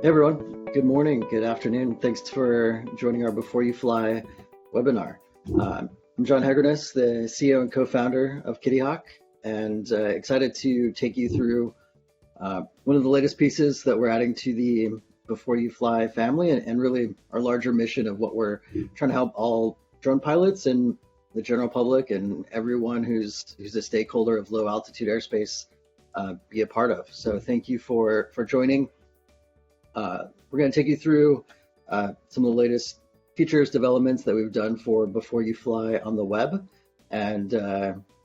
Hey everyone, good morning, good afternoon. Thanks for joining our Before You Fly webinar. I'm Jon Hegranes, the CEO and co-founder of Kitty Hawk, and excited to take you through one of the latest pieces that we're adding to the Before You Fly family, and really our larger mission of what we're trying to help all drone pilots and the general public and everyone who's a stakeholder of low altitude airspace be a part of. So thank you for joining. We're going to take you through some of the latest features, developments that we've done for Before You Fly on the web, and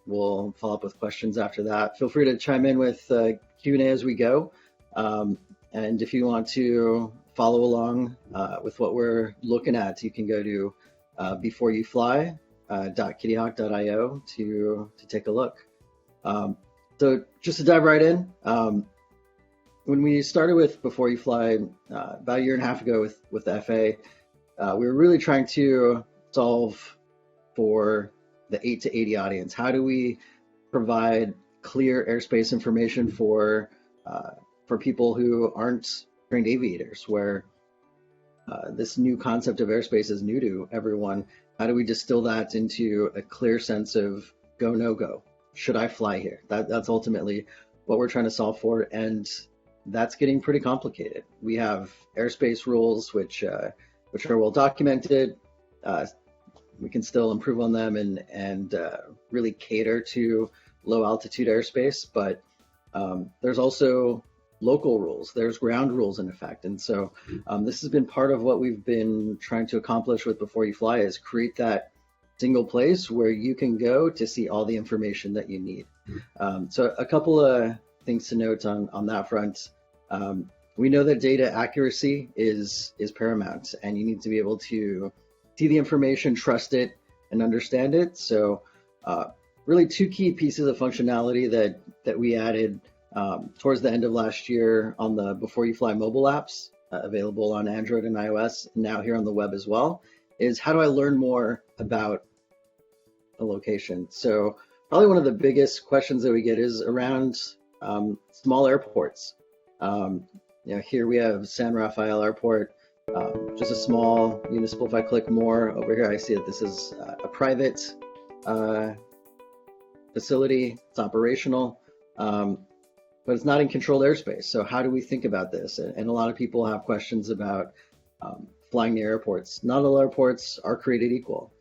we'll follow up with questions after that. Feel free to chime in with Q&A as we go, and if you want to follow along with what we're looking at, you can go to beforeyoufly.kittyhawk.io to take a look. So just to dive right in, when we started with Before You Fly about a year and a half ago with the FAA, we were really trying to solve for the 8 to 80 audience. How do we provide clear airspace information for people who aren't trained aviators, where this new concept of airspace is new to everyone? How do we distill that into a clear sense of go, no go? Should I fly here? That's ultimately what we're trying to solve for, and that's getting pretty complicated. We have airspace rules, which are well documented. We can still improve on them and really cater to low altitude airspace, but there's also local rules. There's ground rules in effect. And so this has been part of what we've been trying to accomplish with Before You Fly, is create that single place where you can go to see all the information that you need. So a couple of things to note on that front. We know that data accuracy is paramount, and you need to be able to see the information, trust it, and understand it. So really two key pieces of functionality that we added towards the end of last year on the Before You Fly mobile apps, available on Android and iOS, and now here on the web as well, is how do I learn more about a location? So probably one of the biggest questions that we get is around small airports. Here we have San Rafael Airport, just a small municipal. If I click more over here, I see that this is a private facility. It's operational, but it's not in controlled airspace. So how do we think about this? And a lot of people have questions about flying near airports. Not all airports are created equal.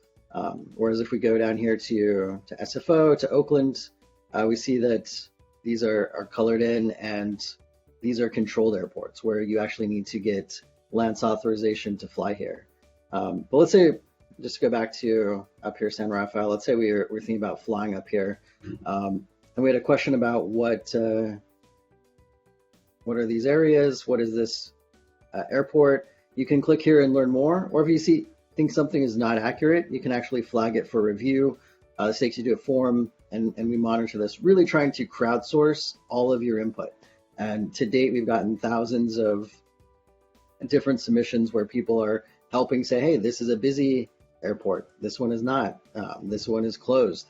Whereas if we go down here to SFO, to Oakland, we see that these are colored in, and these are controlled airports where you actually need to get LANC authorization to fly here. But let's say, just to go back to up here, San Rafael, let's say we're thinking about flying up here. And we had a question about what are these areas? What is this airport? You can click here and learn more. Or if you think something is not accurate, you can actually flag it for review. This takes you to a forum, and we monitor this, really trying to crowdsource all of your input. And to date, we've gotten thousands of different submissions where people are helping say, hey, this is a busy airport. This one is not. This one is closed.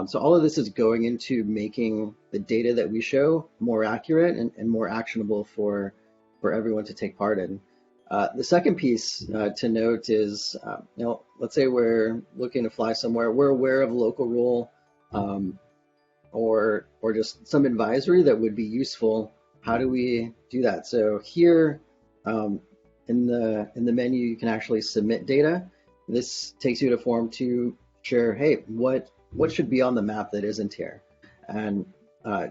So all of this is going into making the data that we show more accurate and more actionable for everyone to take part in. The second piece to note is, let's say we're looking to fly somewhere. We're aware of a local rule or just some advisory that would be useful. How do we do that? So here in the menu, you can actually submit data. This takes you to a form to share, hey, what should be on the map that isn't here? And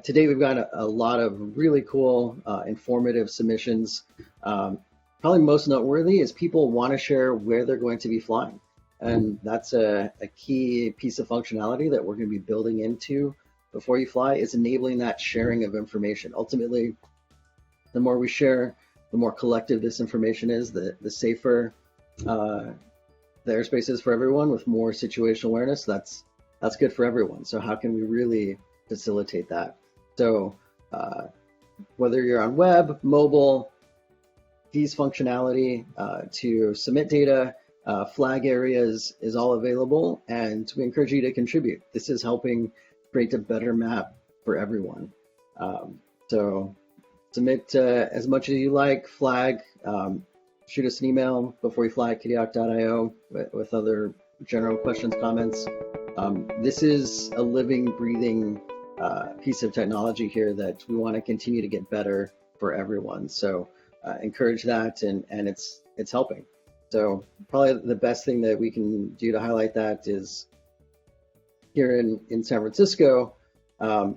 today we've got a lot of really cool, informative submissions. Probably most noteworthy is people want to share where they're going to be flying. And that's a key piece of functionality that we're going to be building into Before You Fly, is enabling that sharing of information. Ultimately, the more we share, the more collective this information is, the safer the airspace is for everyone, with more situational awareness. That's good for everyone. So how can we really facilitate that? So whether you're on web, mobile, these functionality to submit data, flag areas is all available, and we encourage you to contribute. This is helping create a better map for everyone. So Submit as much as you like, flag, shoot us an email before you fly at kidiak.io with other general questions, comments. This is a living, breathing piece of technology here that we want to continue to get better for everyone. So encourage that, and it's helping. So probably the best thing that we can do to highlight that is here in San Francisco,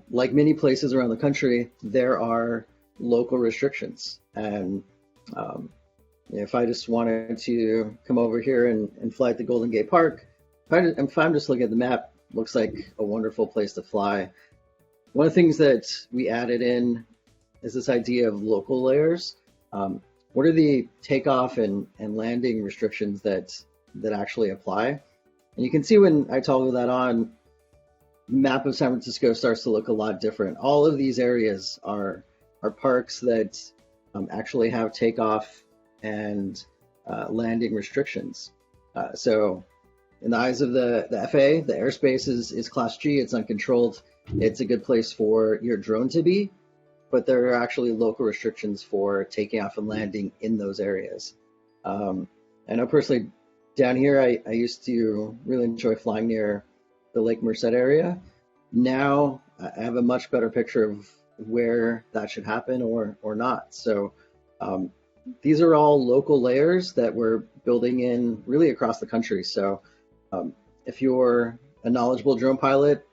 like many places around the country, there are local restrictions. And if I just wanted to come over here and fly at the Golden Gate Park, if I'm just looking at the map, looks like a wonderful place to fly. One of the things that we added in is this idea of local layers. What are the takeoff and landing restrictions that actually apply? And you can see when I toggle that on, the map of San Francisco starts to look a lot different. All of these areas are parks that actually have takeoff and landing restrictions. So in the eyes of the FAA, the airspace is Class G, it's uncontrolled. It's a good place for your drone to be, but there are actually local restrictions for taking off and landing in those areas. I know personally down here, I used to really enjoy flying near the Lake Merced area. Now I have a much better picture of where that should happen or not. So these are all local layers that we're building in really across the country. So if you're a knowledgeable drone pilot,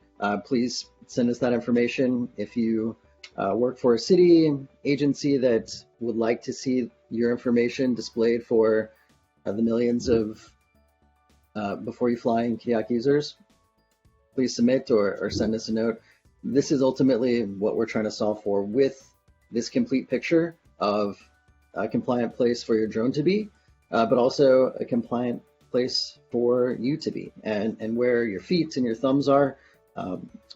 please send us that information. If you work for a city agency that would like to see your information displayed for the millions of Before You Fly and Kidiak users, please submit or send us a note. This is ultimately what we're trying to solve for with this complete picture of a compliant place for your drone to be, but also a compliant place for you to be, and where your feet and your thumbs are,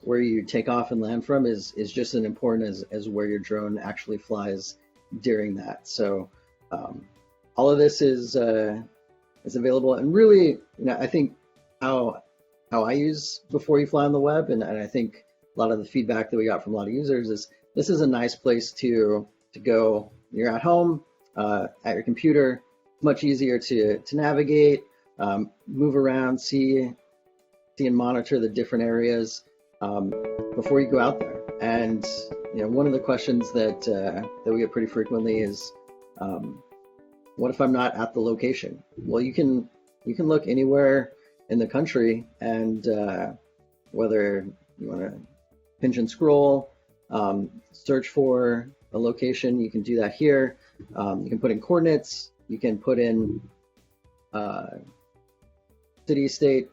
where you take off and land from is just as important as where your drone actually flies during that. So all of this is available, and really, I think how I use Before You Fly on the web, and I think a lot of the feedback that we got from a lot of users is this is a nice place to go. You're at home, at your computer, much easier to navigate, move around, see and monitor the different areas before you go out there. And one of the questions that we get pretty frequently is, what if I'm not at the location? Well, you can look anywhere in the country, and whether you want to pinch and scroll, search for a location, you can do that here. You can put in coordinates, you can put in city, state,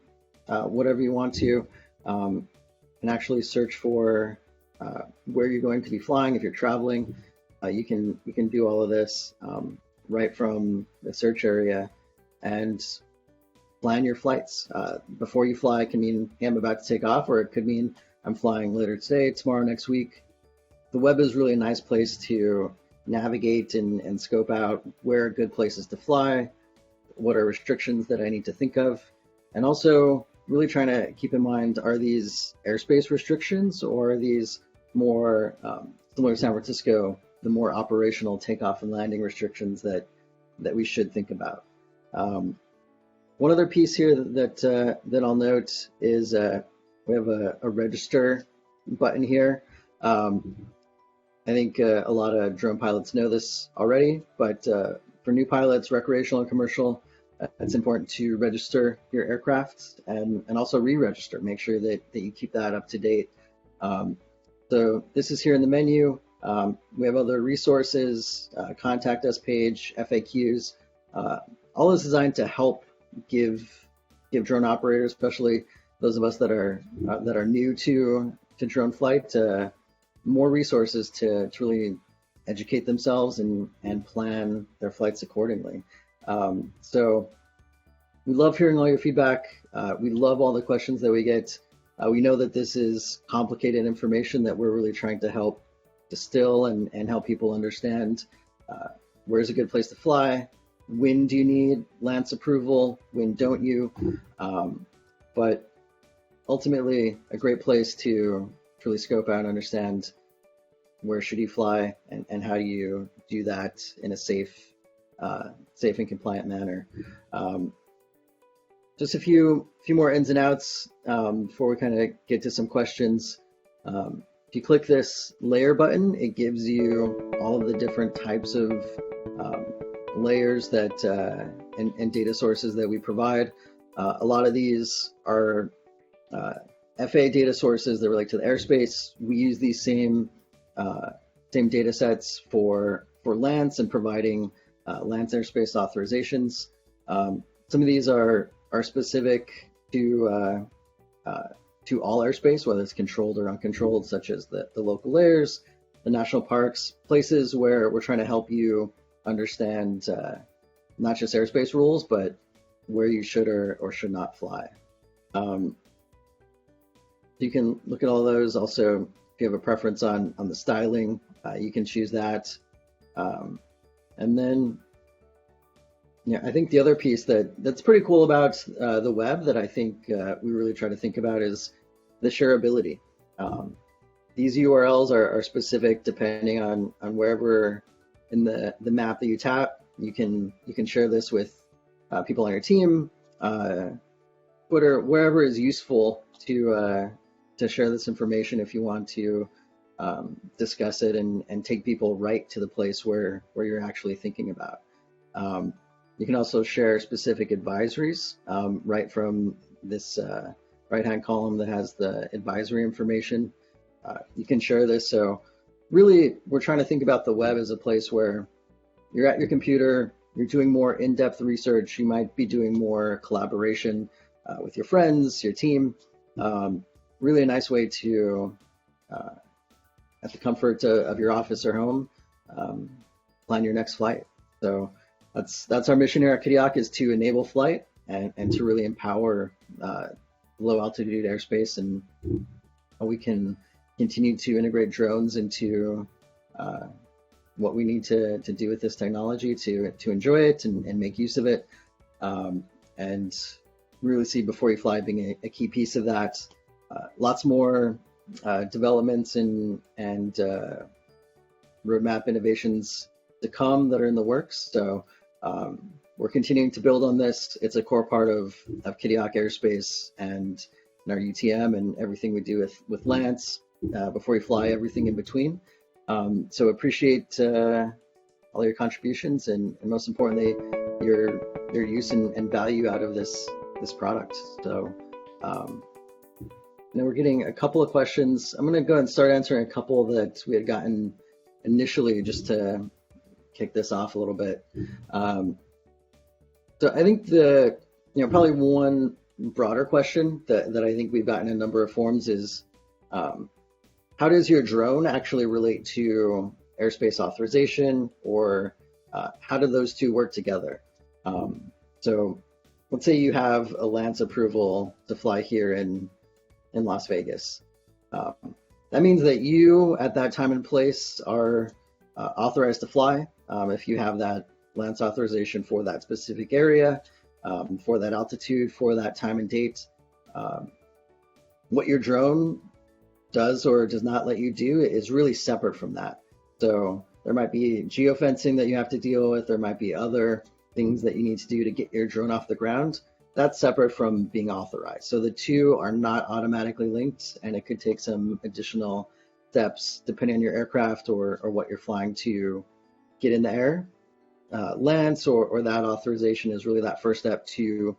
whatever you want to, and actually search for where you're going to be flying. If you're traveling, you can do all of this right from the search area and plan your flights. Before you fly can mean, hey, I'm about to take off, or it could mean I'm flying later today, tomorrow, next week. The web is really a nice place to navigate and scope out where are good places to fly, what are restrictions that I need to think of, and also really trying to keep in mind, are these airspace restrictions, or are these more similar to San Francisco, the more operational takeoff and landing restrictions that we should think about. One other piece here that I'll note is we have a register button here. I think a lot of drone pilots know this already, but for new pilots, recreational and commercial, it's important to register your aircraft and also re-register. Make sure that you keep that up to date. So this is here in the menu. We have other resources, contact us page, FAQs. All is designed to help give drone operators, especially those of us that are new to drone flight, more resources to really educate themselves and plan their flights accordingly. So we love hearing all your feedback. We love all the questions that we get. We know that this is complicated information that we're really trying to help distill and help people understand. Where's a good place to fly? When do you need LANC approval? When don't you? But ultimately, a great place to really scope out and understand where should you fly, and how do you do that in a safe and compliant manner. Just a few more ins and outs before we kind of get to some questions. If you click this layer button, it gives you all of the different types of layers that and data sources that we provide. A lot of these are FAA data sources that relate to the airspace. We use these same data sets for LANC and providing LANC airspace authorizations. Some of these are specific to all airspace, whether it's controlled or uncontrolled, such as the local layers, the national parks, places where we're trying to help you understand not just airspace rules, but where you should or should not fly. You can look at all those. Also, if you have a preference on the styling, you can choose that. And then, I think the other piece that's pretty cool about the web that I think we really try to think about is the shareability. These URLs are specific depending on wherever in the map that you tap. You can share this with people on your team, Twitter, wherever is useful to share this information if you want to discuss it and take people right to the place where you're actually thinking about. You can also share specific advisories right from this right-hand column that has the advisory information. You can share this. So really, we're trying to think about the web as a place where you're at your computer, you're doing more in-depth research, you might be doing more collaboration with your friends, your team. Really a nice way to, at the comfort of your office or home, plan your next flight. So that's our mission here at Kodiak, is to enable flight and to really empower low altitude airspace, and how we can continue to integrate drones into what we need to do with this technology to enjoy it and make use of it, and really see B4UFLY being a key piece of that. Lots more developments and roadmap innovations to come that are in the works. So we're continuing to build on this. It's a core part of Kodiak Airspace and our UTM and everything we do with LANC, B4UFLY, everything in between. So appreciate all your contributions and most importantly, your use and value out of this product. So now we're getting a couple of questions. I'm going to go ahead and start answering a couple that we had gotten initially, just to kick this off a little bit. So I think probably one broader question that I think we've gotten in a number of forms is, how does your drone actually relate to airspace authorization, or how do those two work together? So let's say you have a LANC approval to fly here in Las Vegas. That means that you, at that time and place, are authorized to fly. If you have that LANC authorization for that specific area, for that altitude, for that time and date. What your drone does or does not let you do is really separate from that. So there might be geofencing that you have to deal with. There might be other things that you need to do to get your drone off the ground. That's separate from being authorized. So the two are not automatically linked, and it could take some additional steps depending on your aircraft or what you're flying to get in the air. LANC or that authorization is really that first step to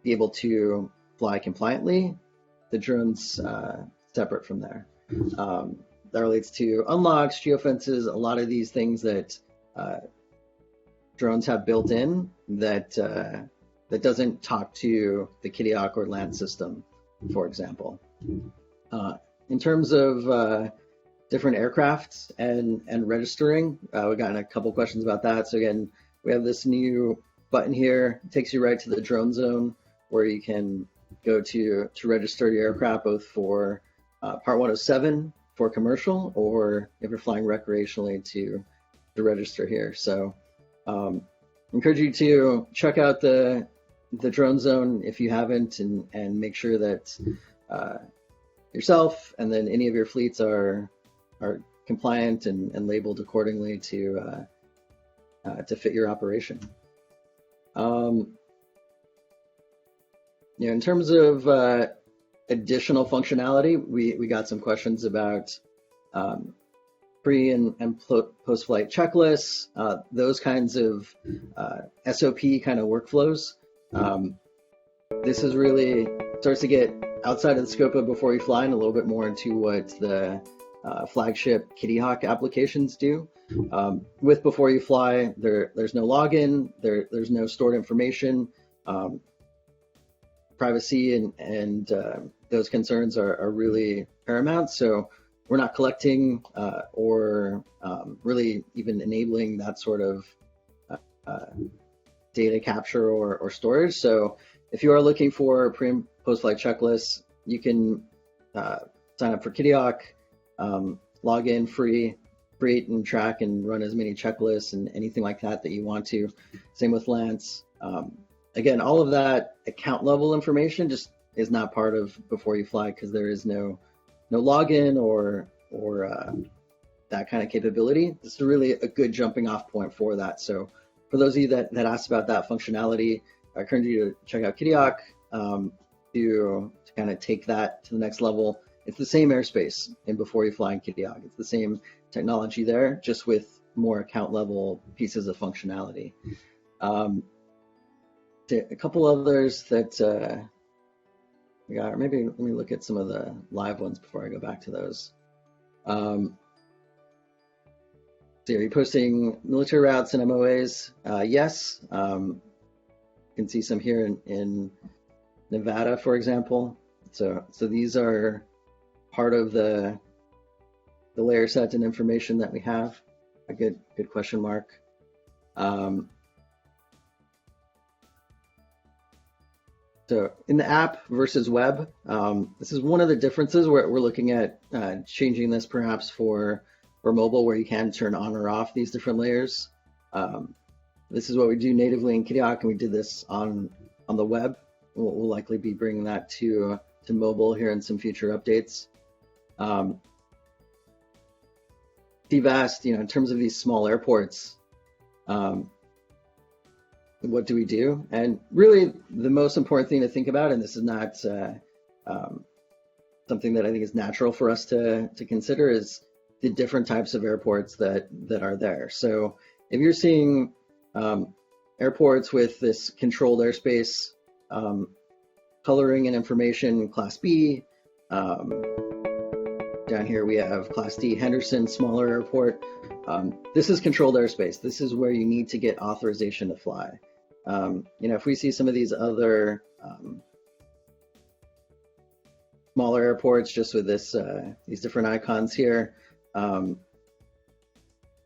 be able to fly compliantly. The drone's separate from there. That relates to unlocks, geofences, a lot of these things that drones have built in that doesn't talk to the Kodiak or LANC system, for example. In terms of different aircraft and registering, we've gotten a couple questions about that. So again, we have this new button here. It takes you right to the drone zone, where you can go to register your aircraft, both for Part 107 for commercial, or if you're flying recreationally to register here. So encourage you to check out the drone zone if you haven't, and make sure that yourself and then any of your fleets are compliant and labeled accordingly to fit your operation. In terms of additional functionality, we got some questions about pre and post-flight checklists, those kinds of SOP kind of workflows. This is really starts to get outside of the scope of Before You Fly and a little bit more into what the flagship Kitty Hawk applications do. With Before You Fly, there's no login, there's no stored information. Privacy and those concerns are really paramount. So we're not collecting or really even enabling that sort of data capture or storage. So if you are looking for pre and post-flight checklists, you can sign up for Kitty Hawk, log in free, create and track and run as many checklists and anything like that you want to. Same with Lance. Again, all of that account level information just is not part of Before You Fly because there is no login or that kind of capability. This is really a good jumping off point for that. So for those of you that asked about that functionality, I encourage you to check out Kitty Hawk to kind of take that to the next level. It's the same airspace in Before You Fly and Kitty Hawk. It's the same technology there, just with more account level pieces of functionality. A couple others that we got, or maybe let me look at some of the live ones before I go back to those. So are you posting military routes and MOAs? Yes. You can see some here in Nevada, for example. So these are part of the layer set and information that we have. A good question mark. So in the app versus web, this is one of the differences where we're looking at changing this perhaps for mobile, where you can turn on or off these different layers. This is what we do natively in Kitty Hawk, and we did this on the web. We'll likely be bringing that to mobile here in some future updates. DVAST, in terms of these small airports, what do we do? And really, the most important thing to think about, and this is not something that I think is natural for us to consider, is the different types of airports that are there. So if you're seeing airports with this controlled airspace, coloring and information Class B, down here we have Class D, Henderson, smaller airport. This is controlled airspace. This is where you need to get authorization to fly. If we see some of these other smaller airports just with these different icons here,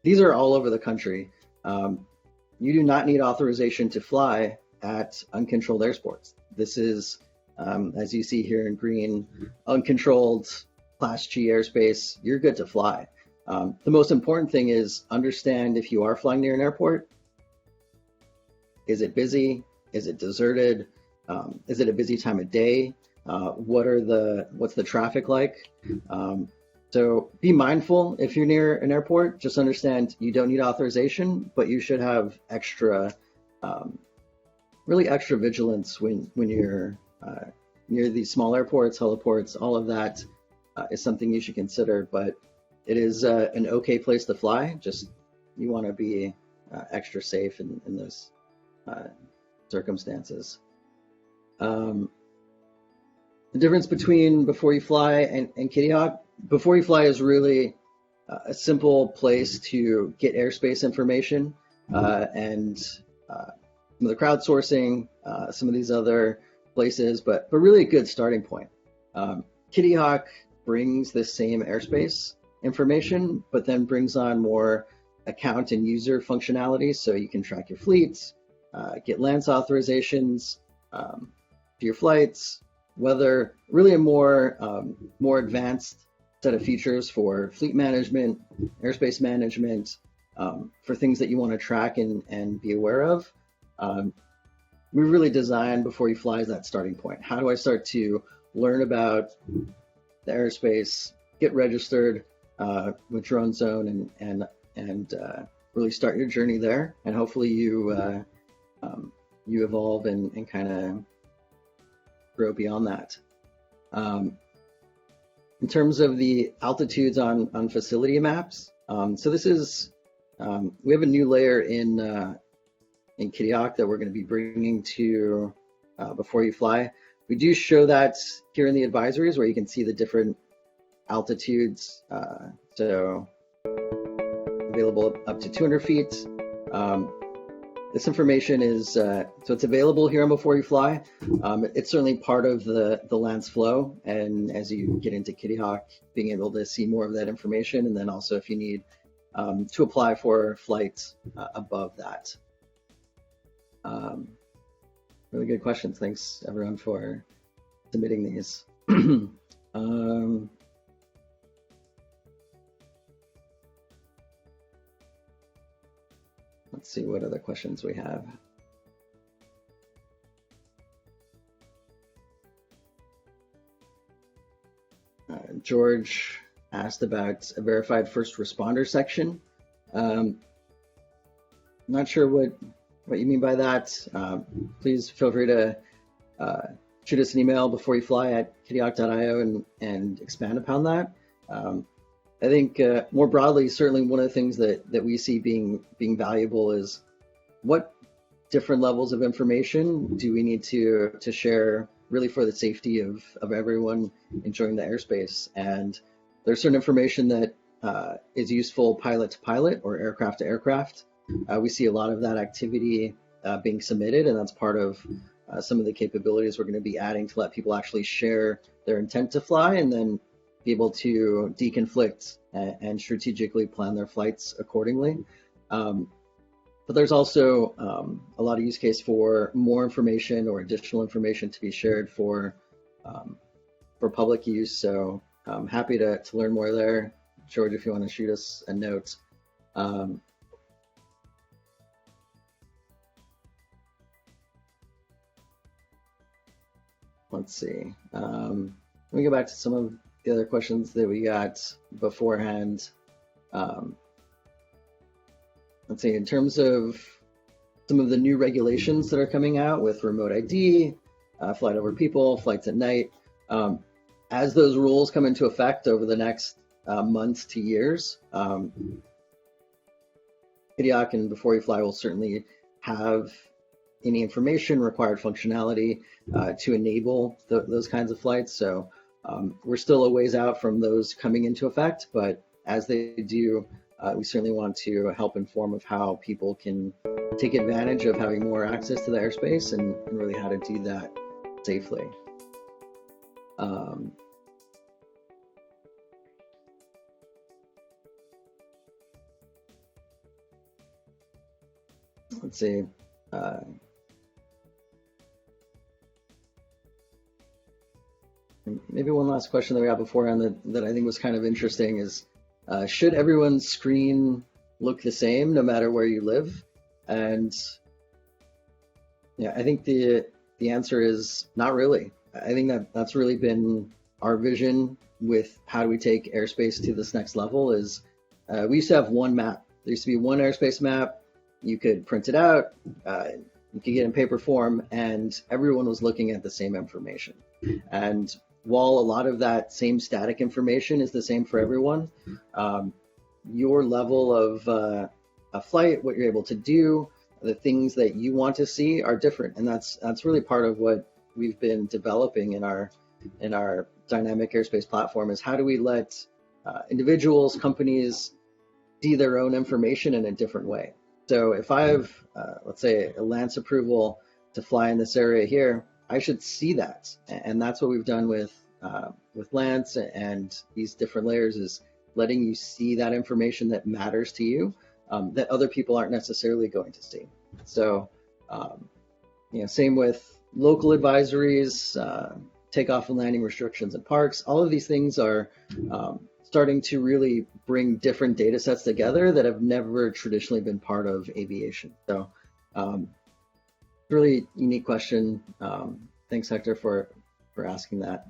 these are all over the country. You do not need authorization to fly at uncontrolled airports. This is, as you see here in green, uncontrolled Class G airspace. You're good to fly. The most important thing is understand if you are flying near an airport. Is it busy? Is it deserted? Is it a busy time of day? What's the traffic like? So be mindful if you're near an airport. Just understand you don't need authorization, but you should have really extra vigilance when you're near these small airports, heliports. All of that is something you should consider. But it is an okay place to fly. Just you want to be extra safe in those circumstances. The difference between Before You Fly and Kitty Hawk. Before You Fly is really a simple place to get airspace information and some of the crowdsourcing, some of these other places, but really a good starting point. Kitty Hawk brings this same airspace information, but then brings on more account and user functionality, so you can track your fleets, get Lance authorizations, do your flights, weather, really a more advanced set of features for fleet management, airspace management, for things that you want to track and be aware of. We really designed Before You Fly as that starting point. How do I start to learn about the airspace, get registered, get with your own zone and really start your journey there. And hopefully you evolve and kind of grow beyond that. In terms of the altitudes on facility maps, so this is we have a new layer in Kitty Hawk that we're going to be bringing to Before You Fly. We do show that here in the advisories where you can see the different altitudes. So available up to 200 feet. This information is, so it's available here on Before You Fly. It's certainly part of the Lance flow. And as you get into Kitty Hawk, being able to see more of that information. And then also if you need to apply for flights above that. Really good questions. Thanks everyone for submitting these. Let's see what other questions we have. George asked about a verified first responder section. Not sure what you mean by that. Please feel free to shoot us an email before you fly at kittyhawk.io and expand upon that. I think more broadly, certainly one of the things that we see being valuable is what different levels of information do we need to share really for the safety of everyone enjoying the airspace. And there's certain information that is useful pilot to pilot or aircraft to aircraft. We see a lot of that activity being submitted, and that's part of some of the capabilities we're going to be adding to let people actually share their intent to fly and then be able to deconflict and strategically plan their flights accordingly. But there's also a lot of use case for more information or additional information to be shared for public use. So I'm happy to learn more there. George, if you want to shoot us a note. Let's see. Let me go back to some of the other questions that we got beforehand. Let's see, in terms of some of the new regulations that are coming out with remote ID, flight over people, flights at night, as those rules come into effect over the next months to years, Kitty Hawk and Before You Fly will certainly have any information, required functionality to enable those kinds of flights. So we're still a ways out from those coming into effect, but as they do, we certainly want to help inform of how people can take advantage of having more access to the airspace and really how to do that safely. Let's see. Maybe one last question that we had beforehand that I think was kind of interesting is, should everyone's screen look the same no matter where you live? And yeah, I think the answer is not really. I think that's really been our vision with how do we take airspace to this next level is we used to have one map. There used to be one airspace map. You could print it out, you could get in paper form, and everyone was looking at the same information. And while a lot of that same static information is the same for everyone, your level of a flight, what you're able to do, the things that you want to see are different. And that's really part of what we've been developing in our dynamic airspace platform is how do we let individuals, companies see their own information in a different way. So if I have, let's say, a Lance approval to fly in this area here, I should see that. And that's what we've done with Lance and these different layers is letting you see that information that matters to you that other people aren't necessarily going to see. So, same with local advisories, takeoff and landing restrictions in parks. All of these things are starting to really bring different data sets together that have never traditionally been part of aviation. So really unique question. Thanks, Hector, for asking that.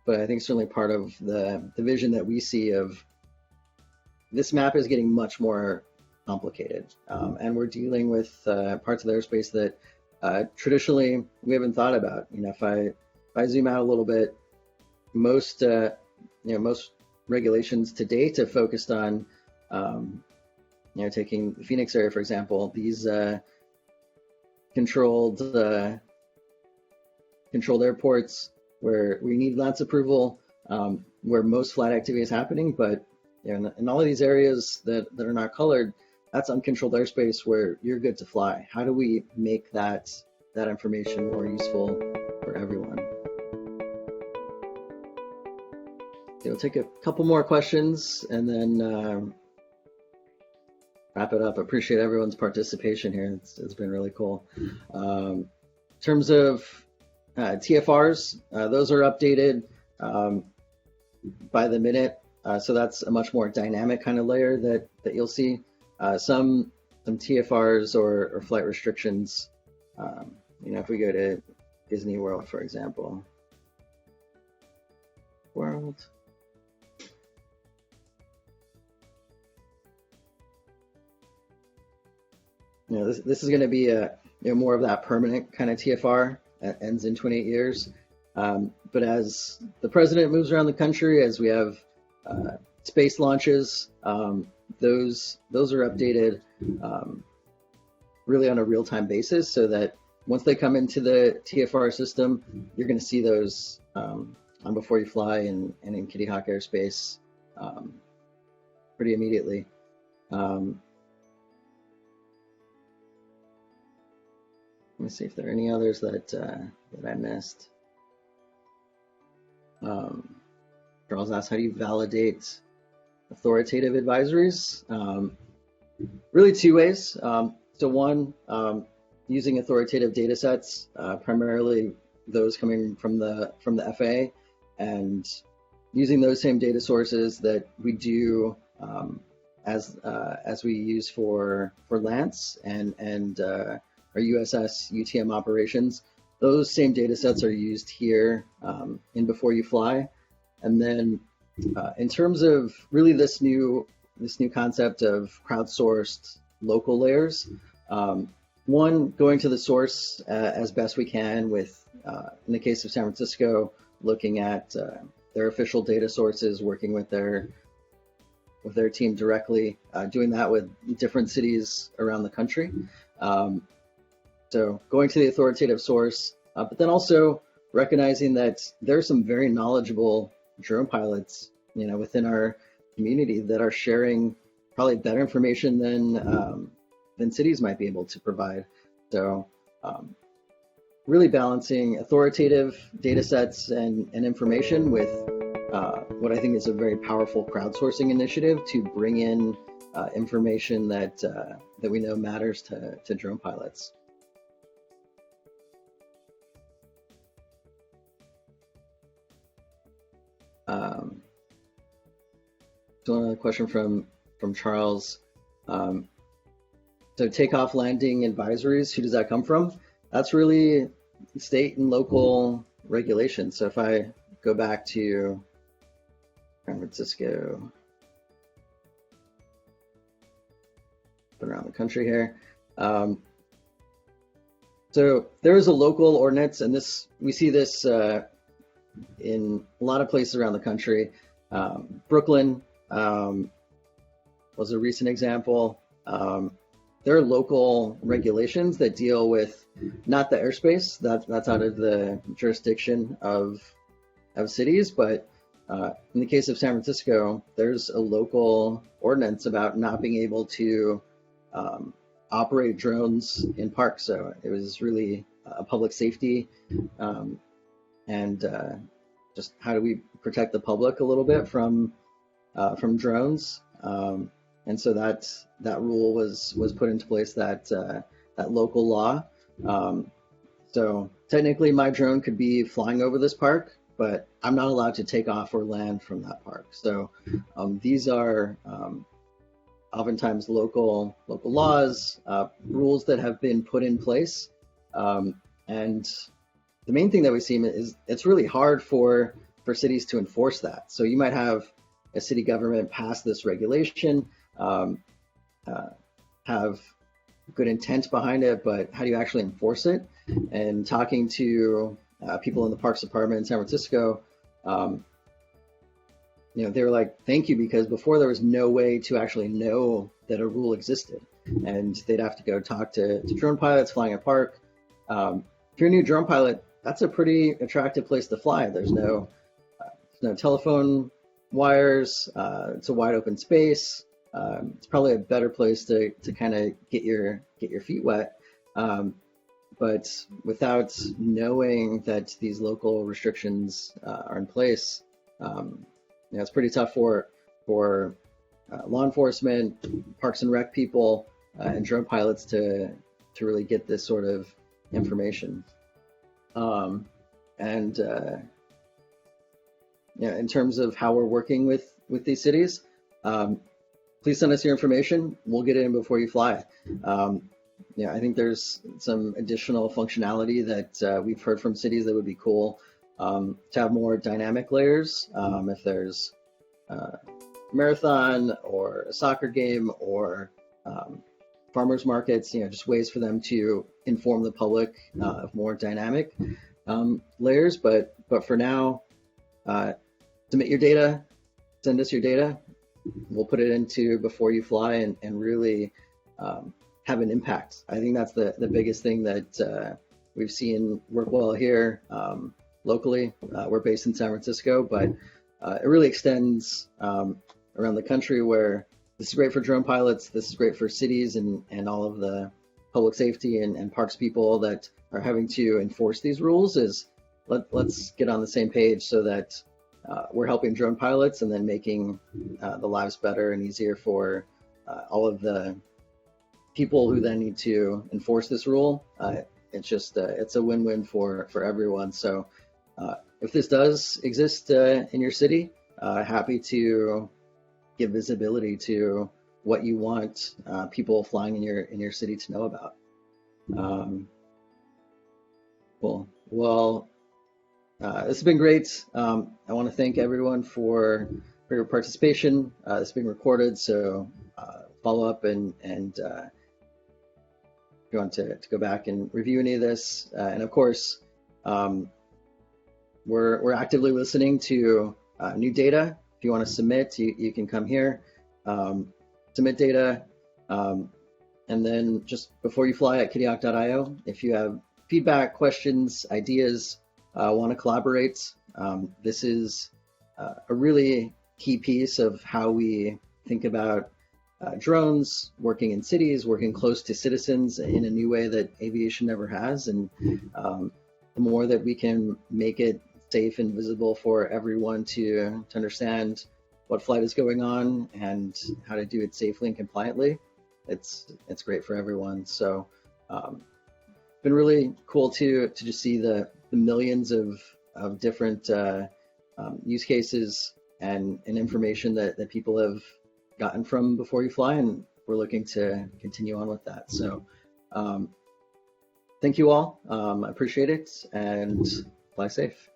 but I think certainly part of the vision that we see of this map is getting much more complicated, and we're dealing with parts of the airspace that traditionally we haven't thought about. If I zoom out a little bit, most most regulations to date have focused on taking the Phoenix area, for example, these controlled airports where we need lots of approval, where most flight activity is happening. But in all of these areas that are not colored, that's uncontrolled airspace where you're good to fly. How do we make that information more useful for everyone? We'll take a couple more questions and then wrap it up. I appreciate everyone's participation here. It's been really cool. In terms of TFRs, those are updated by the minute. So that's a much more dynamic kind of layer that you'll see. Some TFRs or flight restrictions. If we go to Disney World, for example. World. This is going to be more of that permanent kind of TFR that ends in 28 years. But as the president moves around the country, as we have space launches, those are updated really on a real-time basis, so that once they come into the TFR system, you're going to see those on Before You Fly and in Kitty Hawk Airspace pretty immediately. Let me see if there are any others that I missed. Charles asked, how do you validate authoritative advisories? Really two ways. So one, using authoritative data sets, primarily those coming from the FAA, and using those same data sources that we do as we use for Lance and our USS UTM operations. Those same data sets are used here in Before You Fly. And then in terms of really this new concept of crowdsourced local layers, one, going to the source as best we can with, in the case of San Francisco, looking at their official data sources, working with their team directly, doing that with different cities around the country. So going to the authoritative source, but then also recognizing that there are some very knowledgeable drone pilots, within our community that are sharing probably better information than cities might be able to provide. So really balancing authoritative data sets and information with what I think is a very powerful crowdsourcing initiative to bring in information that we know matters to drone pilots. So another question from Charles. So takeoff landing advisories, who does that come from? That's really state and local regulations. So if I go back to San Francisco, around the country here. So there is a local ordinance, and we see this in a lot of places around the country. Brooklyn was a recent example. There are local regulations that deal with not the airspace, that's out of the jurisdiction of cities, but in the case of San Francisco, there's a local ordinance about not being able to operate drones in parks. So it was really a public safety and just how do we protect the public a little bit from drones. And so that rule was put into place, that local law. So technically my drone could be flying over this park, but I'm not allowed to take off or land from that park. So these are oftentimes local laws, rules that have been put in place. And the main thing that we see is it's really hard for for cities to enforce that. So you might have a city government pass this regulation, have good intent behind it, but how do you actually enforce it? And talking to people in the Parks Department in San Francisco, they were like, thank you, because before there was no way to actually know that a rule existed. And they'd have to go talk to drone pilots flying a park. If you're a new drone pilot, that's a pretty attractive place to fly. There's no telephone wires. It's a wide open space. It's probably a better place to kind of get your feet wet. But without knowing that these local restrictions are in place, it's pretty tough for law enforcement, parks and rec people, and drone pilots to really get this sort of information. In terms of how we're working with these cities, please send us your information. We'll get it in before you fly. I think there's some additional functionality that we've heard from cities that would be cool to have more dynamic layers. If there's a marathon or a soccer game or farmers markets, just ways for them to inform the public of more dynamic layers. But for now, submit your data, send us your data. We'll put it into before you fly and really have an impact. I think that's the biggest thing that we've seen work well here locally. We're based in San Francisco, but it really extends around the country, where this is great for drone pilots. This is great for cities and all of the public safety and parks people that are having to enforce these rules. Let's get on the same page so that we're helping drone pilots and then making the lives better and easier for all of the people who then need to enforce this rule. It's a win-win for everyone. So if this does exist in your city, happy to give visibility to what you want people flying in your city to know about. Cool. Well, this has been great. I want to thank everyone for your participation. It's being recorded, so follow up and if you want to go back and review any of this. And of course, we're actively listening to new data. If you want to submit, you can come here, submit data, and then just before you fly at kiddihawk.io, if you have feedback, questions, ideas, want to collaborate, this is a really key piece of how we think about drones, working in cities, working close to citizens in a new way that aviation never has. And the more that we can make it safe and visible for everyone to understand what flight is going on and how to do it safely and compliantly, it's great for everyone. So been really cool to just see the millions of different use cases and information that people have gotten from Before You Fly, and we're looking to continue on with that. So thank you all. I appreciate it, and fly safe.